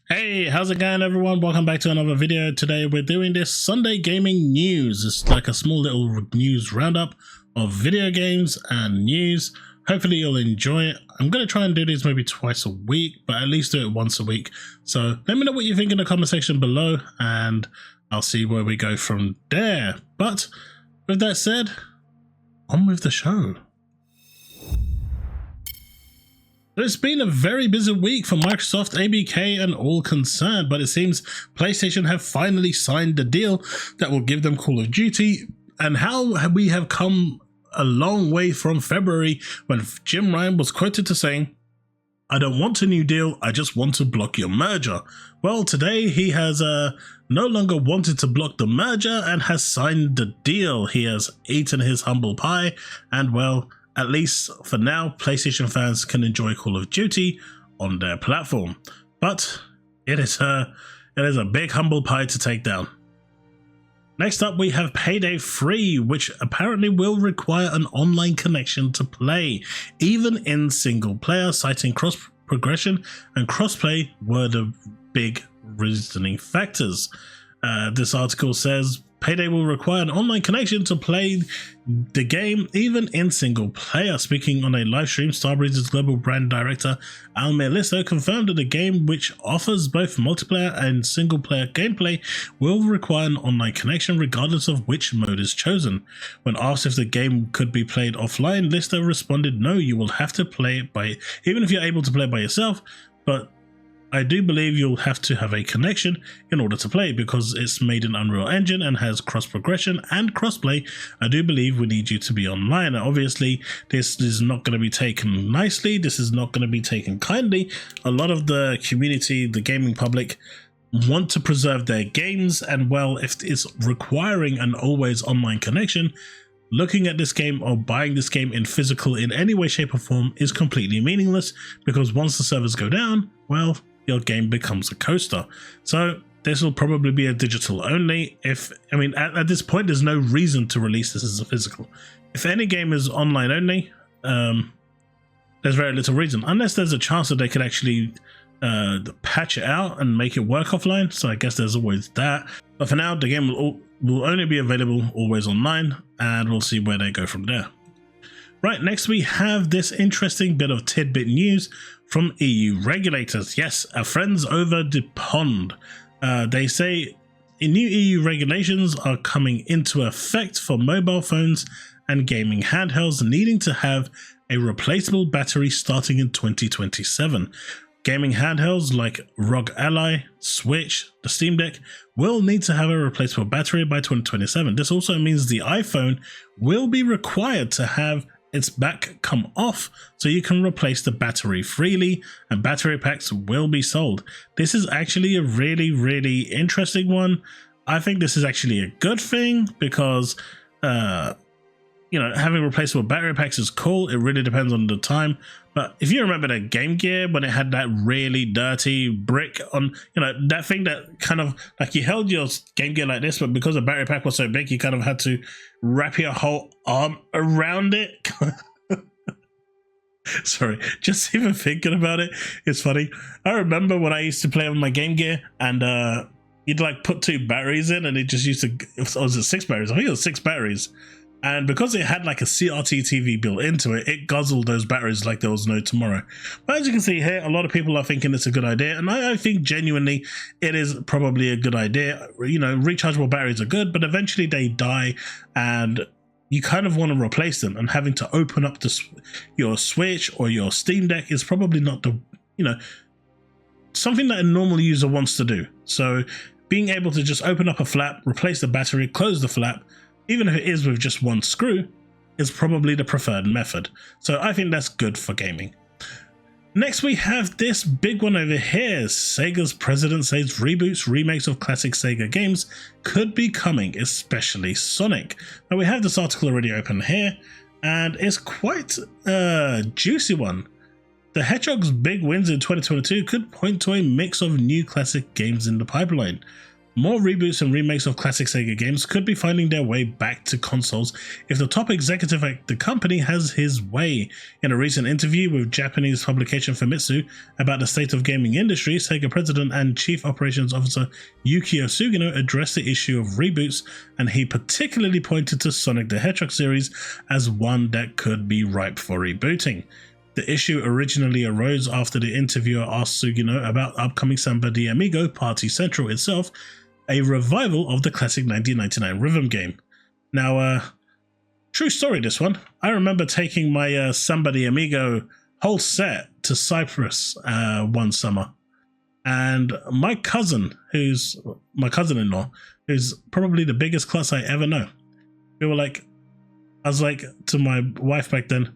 Hey, how's it going everyone? Welcome back to another video. Today we're doing this Sunday gaming news. It's like a small little news roundup of video games and news. Hopefully you'll enjoy it. I'm going to try and do these maybe twice a week, but at least do it once a week. So let me know what you think in the comment section below and I'll see where we go from there. But with that said, on with the show. It's been a very busy week for Microsoft, ABK and all concerned, but it seems PlayStation have finally signed the deal that will give them Call of Duty, and how we have come a long way from February when Jim Ryan was quoted to saying, "I don't want a new deal, I just want to block your merger." Well, today he has no longer wanted to block the merger and has signed the deal. He has eaten his humble pie and, well, at least for now, PlayStation fans can enjoy Call of Duty on their platform. But it is a big humble pie to take down. Next up, we have Payday 3, which apparently will require an online connection to play, even in single player, citing cross progression and crossplay were the big reasoning factors. This article says Payday will require an online connection to play the game, even in single player. Speaking on a live stream, Starbreeze's global brand director Al Melisso confirmed that the game, which offers both multiplayer and single player gameplay, will require an online connection regardless of which mode is chosen. When asked if the game could be played offline, Lister responded, "No, you will have to play it by, even if you're able to play by yourself, but I do believe you'll have to have a connection in order to play because it's made in Unreal Engine and has cross progression and crossplay. I do believe we need you to be online." Now, obviously, this is not going to be taken nicely. This is not going to be taken kindly. A lot of the community, the gaming public, want to preserve their games, and well, if it's requiring an always online connection, looking at this game or buying this game in physical in any way, shape or form is completely meaningless, because once the servers go down, well, your game becomes a coaster. So this will probably be a digital only. At this point, there's no reason to release this as a physical. If any game is online only, there's very little reason, unless there's a chance that they could actually patch it out and make it work offline. So I guess there's always that. But for now, the game will only be available always online, and we'll see where they go from there. Right, next we have this interesting bit of tidbit news from EU regulators. Yes, our friends over the pond. They say new EU regulations are coming into effect for mobile phones and gaming handhelds needing to have a replaceable battery starting in 2027. Gaming handhelds like ROG Ally, Switch, the Steam Deck will need to have a replaceable battery by 2027. This also means the iPhone will be required to have its back come off so you can replace the battery freely, and battery packs will be sold. This is actually a really interesting one. I think this is actually a good thing because having replaceable battery packs is cool. It really depends on the time. But if you remember the Game Gear, when it had that really dirty brick on, that thing that kind of like you held your Game Gear like this, but because the battery pack was so big, you kind of had to wrap your whole arm around it. Sorry, just even thinking about it, it's funny. I remember when I used to play with my Game Gear and you'd like put 2 batteries in and it just used to, was it 6 batteries? I think it was 6 batteries. And because it had like a CRT TV built into it, it guzzled those batteries like there was no tomorrow. But as you can see here, a lot of people are thinking it's a good idea. And I think genuinely it is probably a good idea. Rechargeable batteries are good, but eventually they die and you kind of want to replace them. And having to open up your Switch or your Steam Deck is probably not the, something that a normal user wants to do. So being able to just open up a flap, replace the battery, close the flap, even if it is with just one screw, is probably the preferred method. So I think that's good for gaming. Next we have this big one over here. Sega's president says reboots, remakes of classic Sega games could be coming, especially Sonic. Now we have this article already open here, and it's quite a juicy one. The Hedgehog's big wins in 2022 could point to a mix of new classic games in the pipeline. more reboots and remakes of classic Sega games could be finding their way back to consoles if the top executive at the company has his way. In a recent interview with Japanese publication Famitsu about the state of gaming industry, Sega President and Chief Operations Officer Yukio Sugino addressed the issue of reboots, and he particularly pointed to Sonic the Hedgehog series as one that could be ripe for rebooting. The issue originally arose after the interviewer asked Sugino about upcoming Samba de Amigo Party Central itself, a revival of the classic 1999 rhythm game. Now, true story this one. I remember taking my Samba de Amigo whole set to Cyprus one summer. And my cousin, who's my cousin-in-law, who's probably the biggest klutz I ever know, we were like, I was like to my wife back then,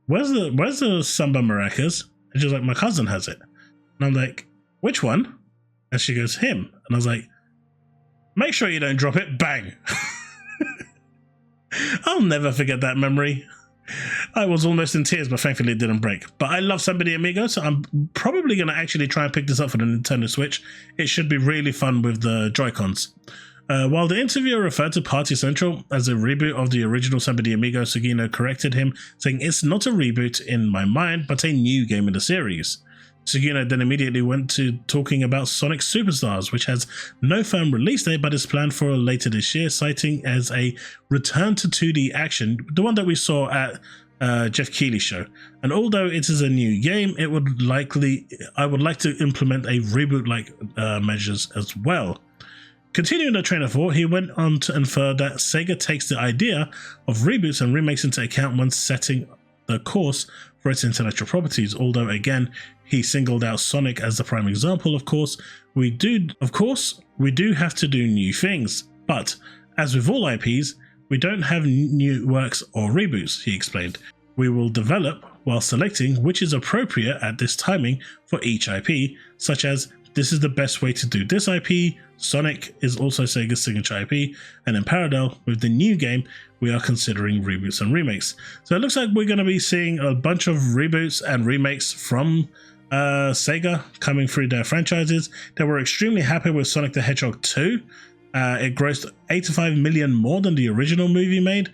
where's the Samba maracas? And she was like, my cousin has it. And I'm like, which one? And she goes, him. And I was like, make sure you don't drop it. Bang. I'll never forget that memory. I was almost in tears, but thankfully it didn't break. But I love Samba de Amigo, so I'm probably going to actually try and pick this up for the Nintendo Switch. It should be really fun with the Joy-Cons. While the interviewer referred to Party Central as a reboot of the original Samba de Amigo, Sugino corrected him, saying it's not a reboot in my mind, but a new game in the series. Sugino then immediately went to talking about Sonic Superstars, which has no firm release date but is planned for later this year, citing as a return to 2D action, the one that we saw at Jeff Keighley's show. And although it is a new game, I would like to implement a reboot-like measures as well. Continuing the train of thought, he went on to infer that Sega takes the idea of reboots and remakes into account when setting the course for its intellectual properties, although again, he singled out Sonic as the prime example. Of course, we do have to do new things, but as with all IPs, we don't have new works or reboots, he explained. We will develop while selecting which is appropriate at this timing for each IP, such as this is the best way to do this IP, Sonic is also Sega's signature IP, and in parallel with the new game, we are considering reboots and remakes. So it looks like we're going to be seeing a bunch of reboots and remakes from Sega coming through their franchises. They were extremely happy with Sonic the Hedgehog 2. It grossed 85 million more than the original movie made.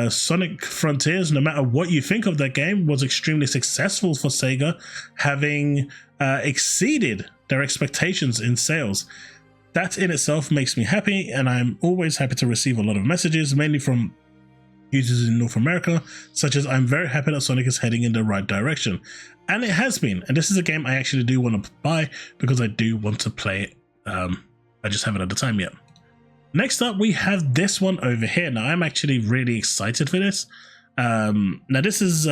Sonic Frontiers, no matter what you think of that game, was extremely successful for Sega, having exceeded their expectations in sales. That in itself makes me happy, and I'm always happy to receive a lot of messages, mainly from users in North America, such as I'm very happy that Sonic is heading in the right direction. And it has been, and this is a game I actually do want to buy because I do want to play it. I just haven't had the time yet. Next up, we have this one over here. Now, I'm actually really excited for this. Now, this is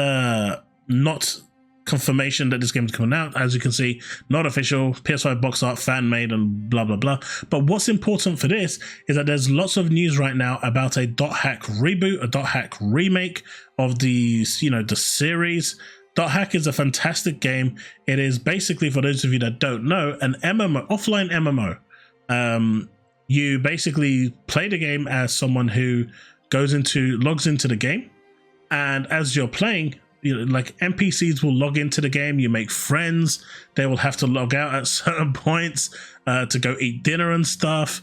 not confirmation that this game is coming out. As you can see, not official, PS5 box art, fan made, and blah blah blah. But what's important for this is that there's lots of news right now about a Dot Hack reboot, a Dot Hack remake of the series. Dot Hack is a fantastic game. It is basically, for those of you that don't know, an MMO, offline MMO. You basically play the game as someone who logs into the game, and as you're playing, like NPCs will log into the game, you make friends, they will have to log out at certain points to go eat dinner and stuff.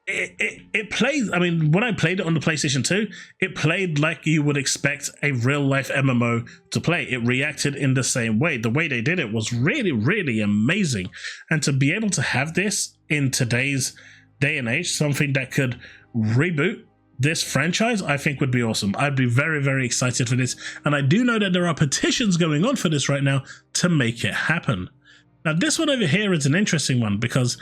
It plays, I mean, when I played it on the PlayStation 2, it played like you would expect a real life MMO to play. It reacted in the same way. The way they did it was really, really amazing. And to be able to have this in today's day and age, something that could reboot this franchise, I think would be awesome. I'd be very, very excited for this. And I do know that there are petitions going on for this right now to make it happen. Now, this one over here is an interesting one because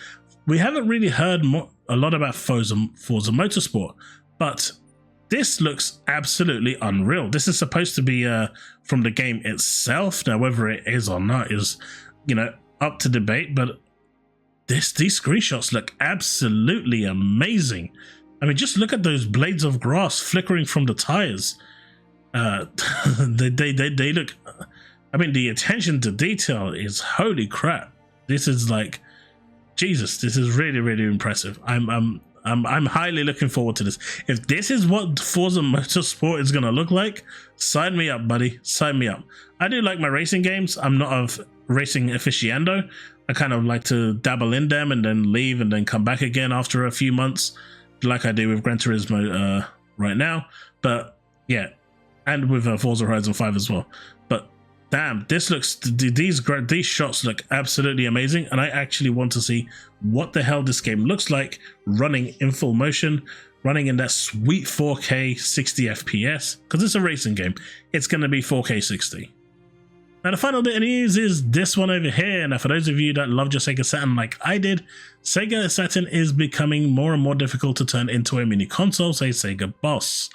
we haven't really heard a lot about Forza Motorsport, but this looks absolutely unreal. This is supposed to be from the game itself. Now, whether it is or not is, up to debate, but these screenshots look absolutely amazing. I mean, just look at those blades of grass flickering from the tires. They look, I mean, the attention to detail is holy crap. This is like, Jesus, this is really, really impressive. I'm highly looking forward to this. If this is what Forza Motorsport is going to look like, sign me up, buddy. Sign me up. I do like my racing games. I'm not racing aficionado. I kind of like to dabble in them and then leave and then come back again after a few months, like I do with Gran Turismo right now. But yeah, and with Forza Horizon 5 as well. But damn, this looks, these shots look absolutely amazing, and I actually want to see what the hell this game looks like running in full motion, running in that sweet 4K 60 FPS, because it's a racing game. It's going to be 4K 60. Now the final bit of news is this one over here. Now for those of you that loved your Sega Saturn like I did, Sega Saturn is becoming more and more difficult to turn into a mini console, says Sega Boss.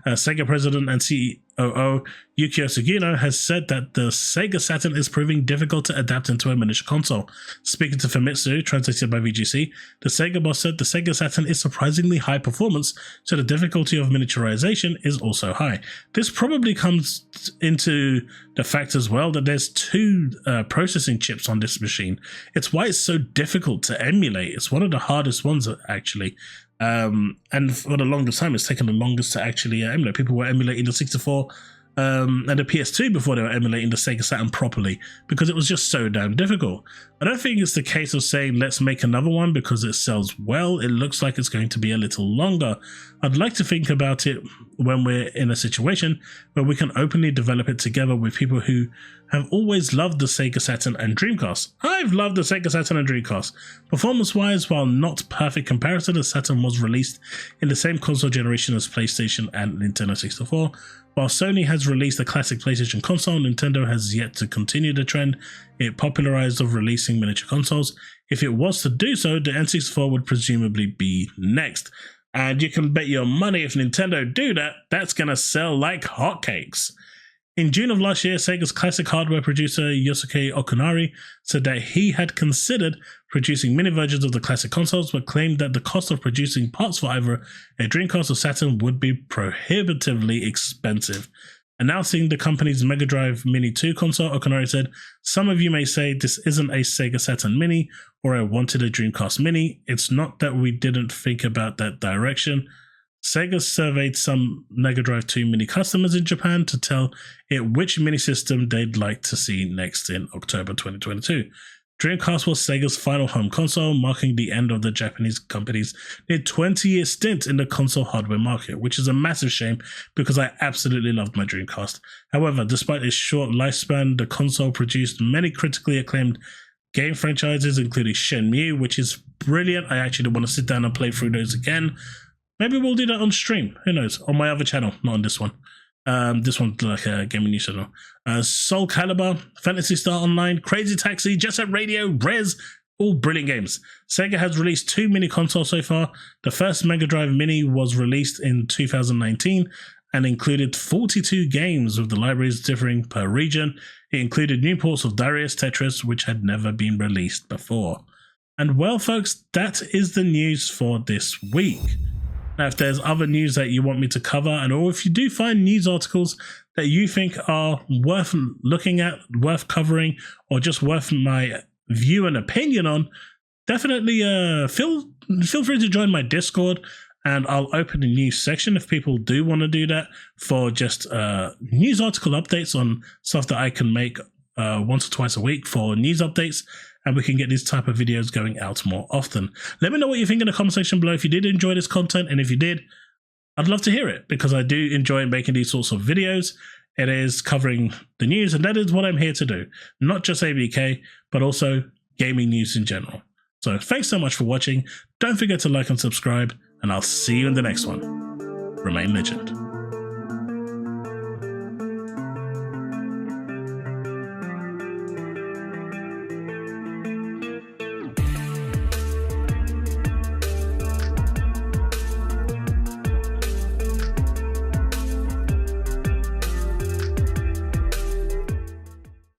Sega president and COO Yukio Sugino has said that the Sega Saturn is proving difficult to adapt into a miniature console. Speaking to Famitsu, translated by VGC, the Sega boss said the Sega Saturn is surprisingly high performance, so the difficulty of miniaturization is also high. This probably comes into the fact as well that there's two processing chips on this machine. It's why it's so difficult to emulate. It's one of the hardest ones, actually. And for the longest time, it's taken the longest to actually emulate. People were emulating the 64 and the PS2 before they were emulating the Sega Saturn properly, because it was just so damn difficult. I don't think it's the case of saying let's make another one because it sells well. It looks like it's going to be a little longer. I'd like to think about it when we're in a situation where we can openly develop it together with people who have always loved the Sega Saturn and Dreamcast. I've loved the Sega Saturn and Dreamcast. Performance-wise, while not perfect comparison, the Saturn was released in the same console generation as PlayStation and Nintendo 64. While Sony has released a classic PlayStation console, Nintendo has yet to continue the trend it popularized of releasing miniature consoles. If it was to do so, the N64 would presumably be next. And you can bet your money if Nintendo do that, that's going to sell like hotcakes. In June of last year, Sega's classic hardware producer Yosuke Okunari said that he had considered producing mini versions of the classic consoles, but claimed that the cost of producing parts for either a Dreamcast or Saturn would be prohibitively expensive. Announcing the company's Mega Drive Mini 2 console, Okunari said, "Some of you may say this isn't a Sega Saturn Mini or I wanted a Dreamcast Mini. It's not that we didn't think about that direction. Sega surveyed some Mega Drive 2 Mini customers in Japan to tell it which mini system they'd like to see next in October 2022. Dreamcast was Sega's final home console, marking the end of the Japanese company's near 20-year stint in the console hardware market, which is a massive shame because I absolutely loved my Dreamcast. However, despite its short lifespan, the console produced many critically acclaimed game franchises, including Shenmue, which is brilliant. I actually want to sit down and play through those again. Maybe we'll do that on stream. Who knows? On my other channel, not on this one. This one's like a Gaming News channel. Soul Calibur, Fantasy Star Online, Crazy Taxi, Jet Set Radio, Rez, all brilliant games. Sega has released 2 mini consoles so far. The first Mega Drive Mini was released in 2019 and included 42 games, with the libraries differing per region. It included new ports of Darius Tetris, which had never been released before. And well, folks, that is the news for this week. Now, if there's other news that you want me to cover, and or if you do find news articles that you think are worth looking at, worth covering, or just worth my view and opinion on, definitely feel free to join my Discord, and I'll open a news section if people do want to do that for just news article updates on stuff that I can make once or twice a week for news updates, and we can get these type of videos going out more often. Let me know what you think in the comment section below if you did enjoy this content, and if you did, I'd love to hear it, because I do enjoy making these sorts of videos. It is covering the news, and that is what I'm here to do. Not just ABK, but also gaming news in general. So thanks so much for watching. Don't forget to like and subscribe, and I'll see you in the next one. Remain legend.